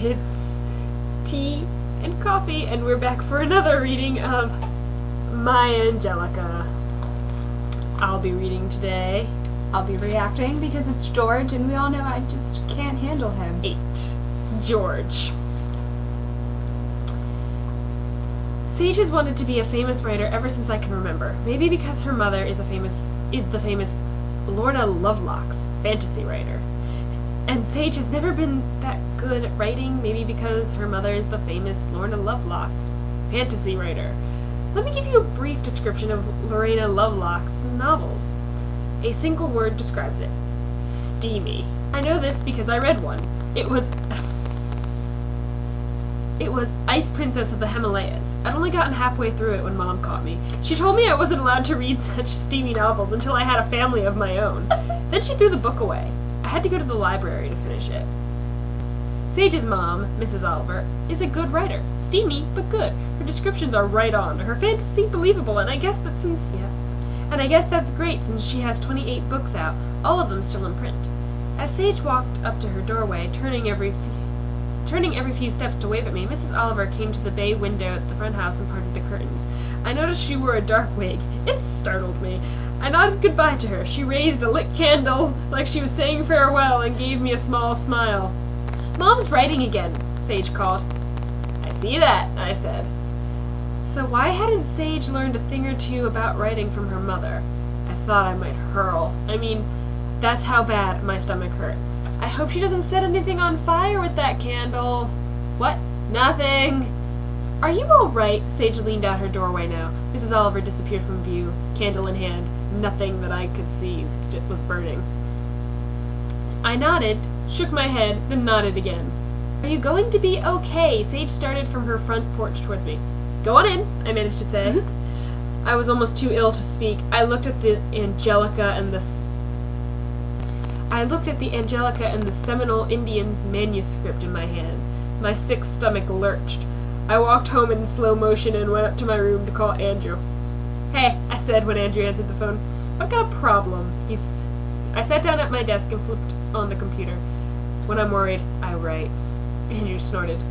It's tea and coffee, and we're back for another reading of My Angelica. I'll be reading today. I'll be reacting because it's George, and we all know I just can't handle him. 8. George. Sage has wanted to be a famous writer ever since I can remember. Maybe because her mother is the famous Lorna Lovelock's fantasy writer. And Sage has never been that good at writing, maybe because her mother is the famous Lorna Lovelock's fantasy writer. Let me give you a brief description of Lorna Lovelock's novels. A single word describes it. Steamy. I know this because I read one. It was Ice Princess of the Himalayas. I'd only gotten halfway through it when Mom caught me. She told me I wasn't allowed to read such steamy novels until I had a family of my own. Then she threw the book away. I had to go to the library to finish it. Sage's mom, Mrs. Oliver, is a good writer. Steamy, but good. Her descriptions are right on. Her fantasy believable, and I guess that's great since she has 28 books out, all of them still in print. As Sage walked up to her doorway, turning every few steps to wave at me, Mrs. Oliver came to the bay window at the front house and parted the curtains. I noticed she wore a dark wig. It startled me. I nodded goodbye to her. She raised a lit candle like she was saying farewell and gave me a small smile. "Mom's writing again," Sage called. "I see that," I said. So why hadn't Sage learned a thing or two about writing from her mother? I thought I might hurl. That's how bad my stomach hurt. I hope she doesn't set anything on fire with that candle. What? Nothing. "Are you all right?" Sage leaned out her doorway now. Mrs. Oliver disappeared from view, candle in hand. Nothing that I could see was burning. I nodded, shook my head, then nodded again. "Are you going to be okay?" Sage started from her front porch towards me. "Go on in," I managed to say. I was almost too ill to speak. I looked at the Angelica and the Seminole Indians manuscript in my hands. My sick stomach lurched. I walked home in slow motion and went up to my room to call Andrew. "Hey," I said when Andrew answered the phone. "I've got a problem." I sat down at my desk and flipped on the computer. "When I'm worried, I write." Andrew snorted.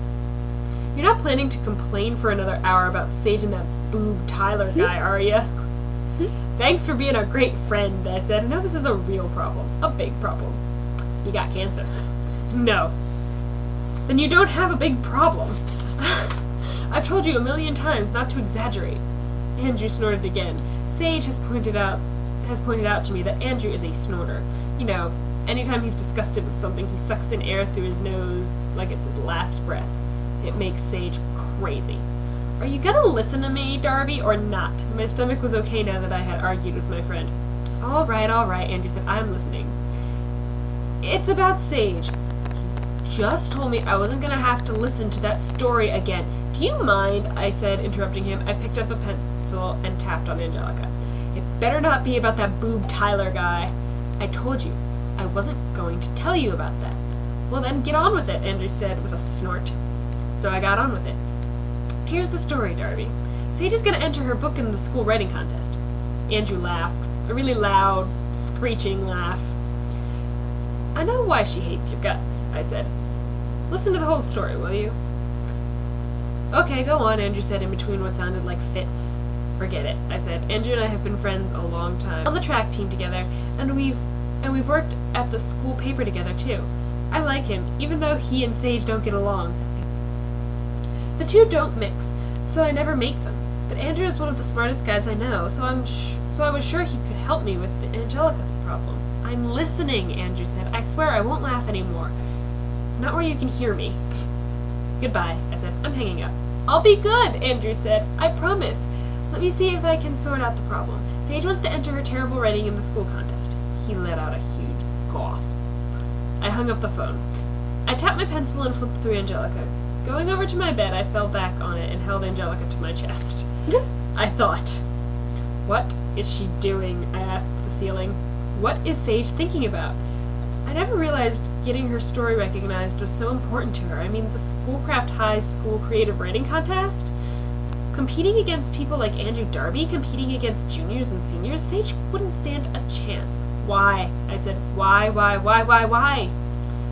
"You're not planning to complain for another hour about Sage and that boob Tyler guy, are you?" "Thanks for being a great friend," I said. "I know this is a real problem. A big problem." "You got cancer." "No." "Then you don't have a big problem." "I've told you 1,000,000 times not to exaggerate." Andrew snorted again. Sage has pointed out to me that Andrew is a snorter. You know, anytime he's disgusted with something, he sucks in air through his nose like it's his last breath. It makes Sage crazy. "Are you gonna listen to me, Darby, or not?" My stomach was okay now that I had argued with my friend. All right, Andrew said. "I'm listening." "It's about Sage. He just told me I wasn't gonna have to listen to that story again. Do you mind?" I said, interrupting him. I picked up a pencil and tapped on Angelica. "It better not be about that boob Tyler guy." "I told you I wasn't going to tell you about that." "Well then, get on with it," Andrew said with a snort. So I got on with it. "Here's the story, Darby. Sage is going to enter her book in the school writing contest." Andrew laughed, a really loud, screeching laugh. "I know why she hates your guts," I said. "Listen to the whole story, will you?" "Okay, go on," Andrew said in between what sounded like fits. "Forget it," I said. "Andrew and I have been friends a long time. On the track team together, and we've worked at the school paper together too. I like him, even though he and Sage don't get along. The two don't mix, so I never make them. But Andrew is one of the smartest guys I know, so I was sure he could help me with the Angelica problem." "I'm listening," Andrew said. "I swear I won't laugh anymore. Not where you can hear me." "Goodbye," I said. "I'm hanging up." "I'll be good," Andrew said. "I promise. Let me see if I can sort out the problem. Sage wants to enter her terrible writing in the school contest." He let out a huge cough. I hung up the phone. I tapped my pencil and flipped through Angelica. Going over to my bed, I fell back on it and held Angelica to my chest. I thought. "What is she doing?" I asked the ceiling. "What is Sage thinking about?" I never realized getting her story recognized was so important to her. The Schoolcraft High School Creative Writing Contest? Competing against people like Andrew Darby, competing against juniors and seniors, Sage wouldn't stand a chance. "Why?" I said. Why?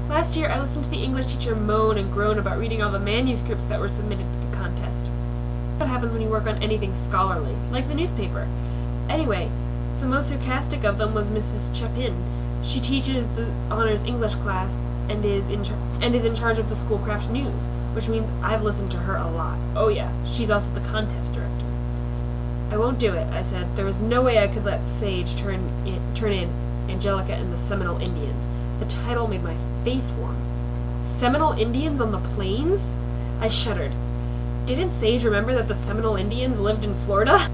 Last year, I listened to the English teacher moan and groan about reading all the manuscripts that were submitted to the contest. What happens when you work on anything scholarly, like the newspaper? Anyway, the most sarcastic of them was Mrs. Chapin. She teaches the honors English class and is in charge of the Schoolcraft News, which means I've listened to her a lot. Oh yeah, she's also the contest director. I won't do it, I said. There was no way I could let Sage turn in Angelica and the Seminole Indians. The title made my face warm. Seminole Indians on the plains? I shuddered. Didn't Sage remember that the Seminole Indians lived in Florida?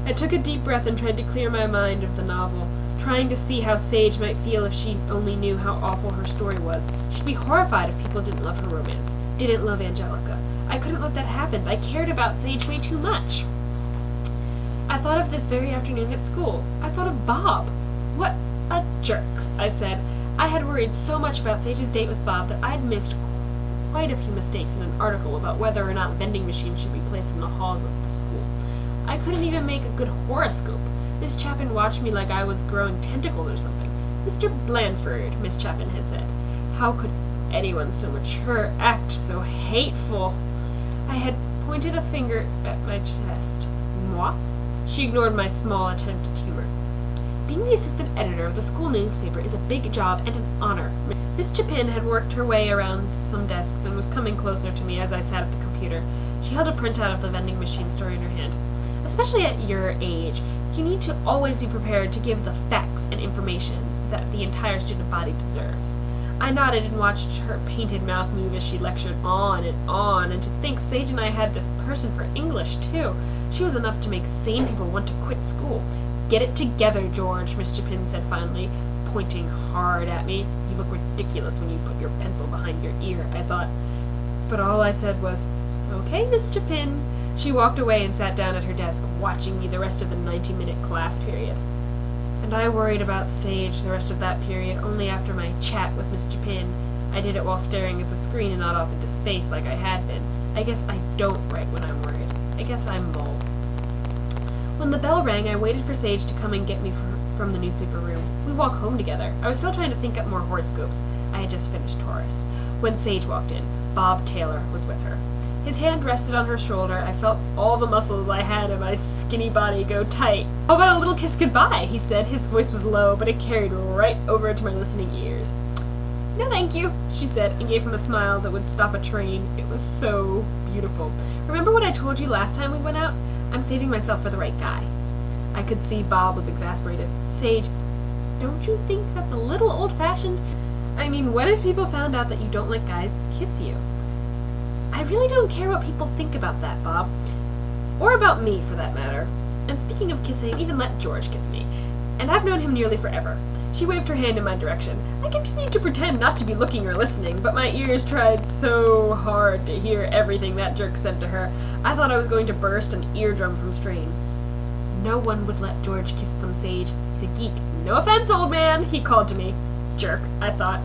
I took a deep breath and tried to clear my mind of the novel, trying to see how Sage might feel if she only knew how awful her story was. She'd be horrified if people didn't love her romance, didn't love Angelica. I couldn't let that happen. I cared about Sage way too much. I thought of this very afternoon at school. I thought of Bob. What a jerk, I said. I had worried so much about Sage's date with Bob that I'd missed quite a few mistakes in an article about whether or not vending machines should be placed in the halls of the school. I couldn't even make a good horoscope. Miss Chapin watched me like I was growing tentacles or something. Mr. Blandford, Miss Chapin had said. How could anyone so mature act so hateful? I had pointed a finger at my chest. Moi? She ignored my small attempt at humor. Being the assistant editor of the school newspaper is a big job and an honor. Miss Chapin had worked her way around some desks and was coming closer to me as I sat at the computer. She held a printout of the vending machine story in her hand. Especially at your age, you need to always be prepared to give the facts and information that the entire student body deserves. I nodded and watched her painted mouth move as she lectured on, and to think Sage and I had this person for English, too. She was enough to make sane people want to quit school. Get it together, George, Miss Chapin said finally, pointing hard at me. You look ridiculous when you put your pencil behind your ear, I thought. But all I said was, okay, Miss Chapin. She walked away and sat down at her desk, watching me the rest of the 90-minute class period. And I worried about Sage the rest of that period only after my chat with Miss Chapin. I did it while staring at the screen and not off into space like I had been. I guess I don't write when I'm worried. I guess I'm Mole. When the bell rang, I waited for Sage to come and get me from the newspaper room. We walked home together. I was still trying to think up more horoscopes. I had just finished Taurus. When Sage walked in, Bob Taylor was with her. His hand rested on her shoulder. I felt all the muscles I had in my skinny body go tight. How about a little kiss goodbye, he said. His voice was low, but it carried right over to my listening ears. No, thank you, she said, and gave him a smile that would stop a train. It was so beautiful. Remember what I told you last time we went out? I'm saving myself for the right guy. I could see Bob was exasperated. Sage, don't you think that's a little old-fashioned? I mean, what if people found out that you don't let guys kiss you? I really don't care what people think about that, Bob. Or about me, for that matter. And speaking of kissing, even let George kiss me. And I've known him nearly forever. She waved her hand in my direction. I continued to pretend not to be looking or listening, but my ears tried so hard to hear everything that jerk said to her. I thought I was going to burst an eardrum from strain. No one would let George kiss them, Sage. He's a geek. No offense, old man, he called to me. Jerk, I thought.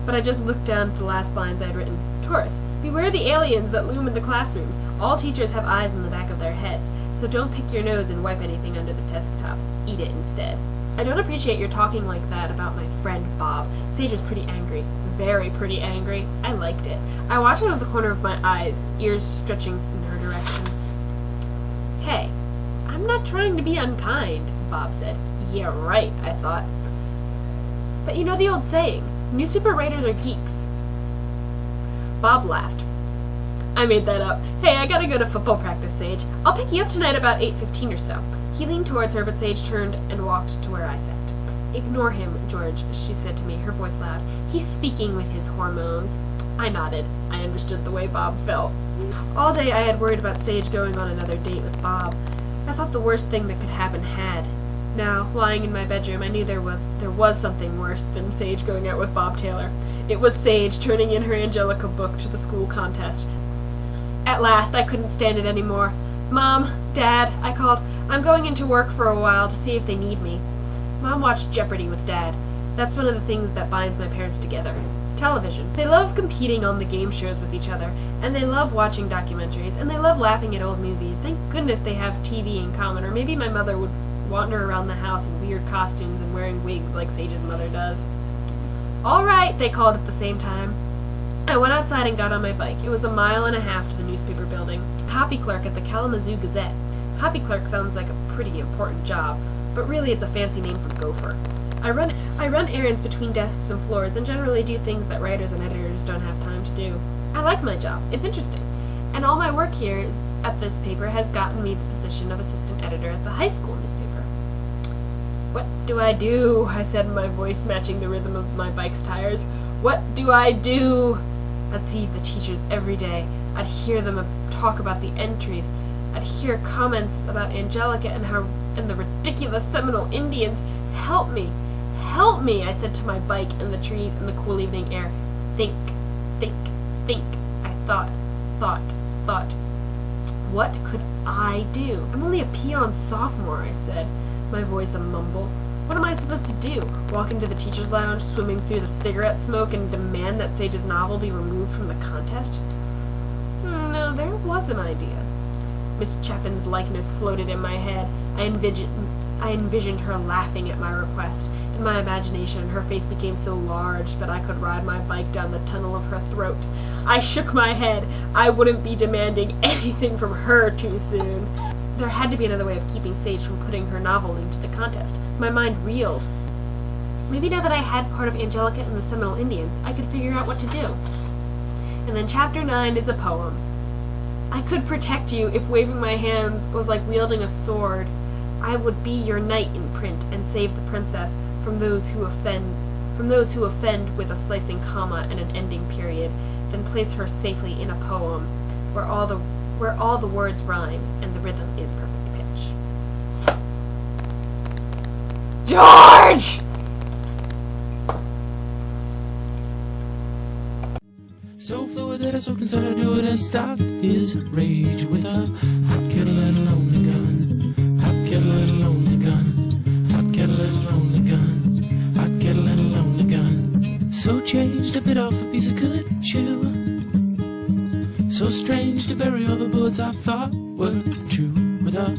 But I just looked down at the last lines I had written. Taurus, beware the aliens that loom in the classrooms. All teachers have eyes in the back of their heads, so don't pick your nose and wipe anything under the desktop. Eat it instead. I don't appreciate your talking like that about my friend Bob. Sage was pretty angry. Very pretty angry. I liked it. I watched out of the corner of my eyes, ears stretching in her direction. Hey, I'm not trying to be unkind, Bob said. Yeah, right, I thought. But you know the old saying, newspaper writers are geeks. Bob laughed. I made that up. Hey, I gotta go to football practice, Sage. I'll pick you up tonight about 8:15 or so. He leaned towards her, but Sage turned and walked to where I sat. Ignore him, George, she said to me, her voice loud. He's speaking with his hormones. I nodded. I understood the way Bob felt. All day I had worried about Sage going on another date with Bob. I thought the worst thing that could happen had. Now, lying in my bedroom, I knew there was something worse than Sage going out with Bob Taylor. It was Sage turning in her Angelica book to the school contest. At last, I couldn't stand it anymore. Mom, Dad, I called. I'm going into work for a while to see if they need me. Mom watched Jeopardy with Dad. That's one of the things that binds my parents together. Television. They love competing on the game shows with each other, and they love watching documentaries, and they love laughing at old movies. Thank goodness they have TV in common, or maybe my mother would wander around the house in weird costumes and wearing wigs like Sage's mother does. "All right," they called at the same time. I went outside and got on my bike. It was 1.5 miles to the newspaper building. Copy clerk at the Kalamazoo Gazette. Copy clerk sounds like a pretty important job, but really it's a fancy name for gopher. I run errands between desks and floors and generally do things that writers and editors don't have time to do. I like my job. It's interesting. And all my work here at this paper has gotten me the position of assistant editor at the high school newspaper. "What do I do?" I said, my voice matching the rhythm of my bike's tires. "What do I do?" I'd see the teachers every day. I'd hear them talk about the entries. I'd hear comments about Angelica and the ridiculous Seminole Indians. "Help me! Help me!" I said to my bike and the trees and the cool evening air. Think, think, think. I thought. What could I do? "I'm only a peon sophomore," I said, my voice a mumble. "What am I supposed to do? Walk into the teacher's lounge, swimming through the cigarette smoke, and demand that Sage's novel be removed from the contest?" No, there was an idea. Miss Chapin's likeness floated in my head. I envisioned her laughing at my request. In my imagination, her face became so large that I could ride my bike down the tunnel of her throat. I shook my head. I wouldn't be demanding anything from her too soon. There had to be another way of keeping Sage from putting her novel into the contest. My mind reeled. Maybe now that I had part of Angelica and the Seminole Indians, I could figure out what to do. And then Chapter 9 is a poem. "I could protect you if waving my hands was like wielding a sword. I would be your knight in print and save the princess from those who offend with a slicing comma and an ending period, then place her safely in a poem where all the words rhyme and the rhythm is perfect pitch." George! So fluid that I so consider do it and stop his rage with a hot kettle and a lonely gun. Hot kettle and a lonely gun. Hot kettle and a lonely gun. Hot kettle and a lonely gun. So changed to bit off a piece of good chew. So strange to bury all the bullets I thought were true with a